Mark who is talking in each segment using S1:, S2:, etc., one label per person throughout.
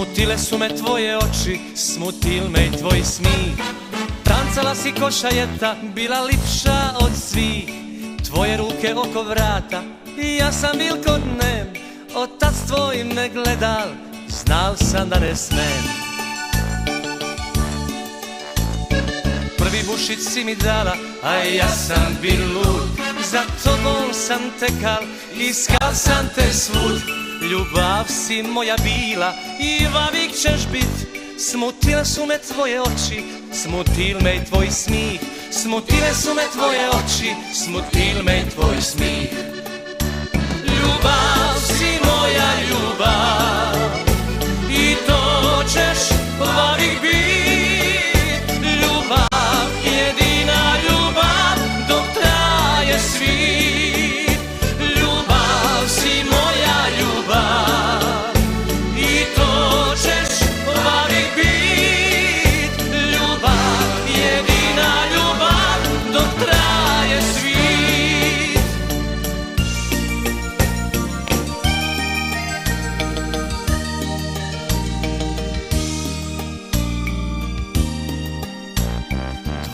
S1: Smutile su me tvoje oči, smutil me i tvoj smih. Tancala si ko šajeta, bila lipša od svih. Tvoje ruke oko vrata, i ja sam bil kod nem. Otac tvoj me gledal, znal sam da ne smem. Prvi bušić si mi dala, a ja sam bil lud. Za tobom sam tekal, iskal sam te svud. Ljubav si moja bila i vavik ćeš bit. Smutile su me tvoje oči, smutil me i tvoj smih. Smutile su me tvoje oči, smutil me i tvoj smih. Ljubav si moja ljubav i to ćeš vavik bit. Ljubav, jedina ljubav dok traje svit. Ljubav si moja ljubav i to ćeš vavik bit. Ljubav, jedina ljubav dok traje svit.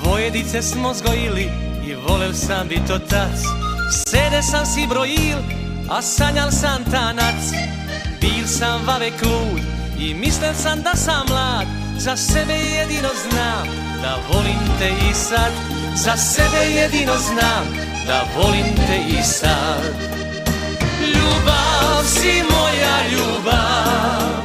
S1: Dvoje dice smo zgojili i volel sam bit otac. Sede sam si brojil, a sanjal sam tanac. Bil sam vavek lud i mislel sam da sam mlad. Za sebe jedino znam da volim te i sad. Za sebe jedino znam da volim te i sad. Ljubav si moja ljubav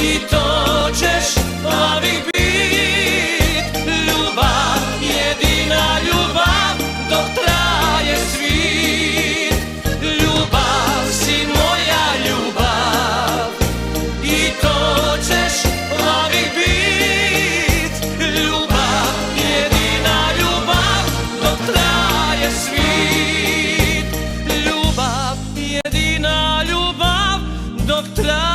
S1: i to ćeš vavik bit. Ljubav, jedina ljubav dok traje svit. Ljubav si moja ljubav i to ćeš vavik bit. Ljubav, jedina ljubav dok traje svit. Ljubav, jedina ljubav dok traje svit.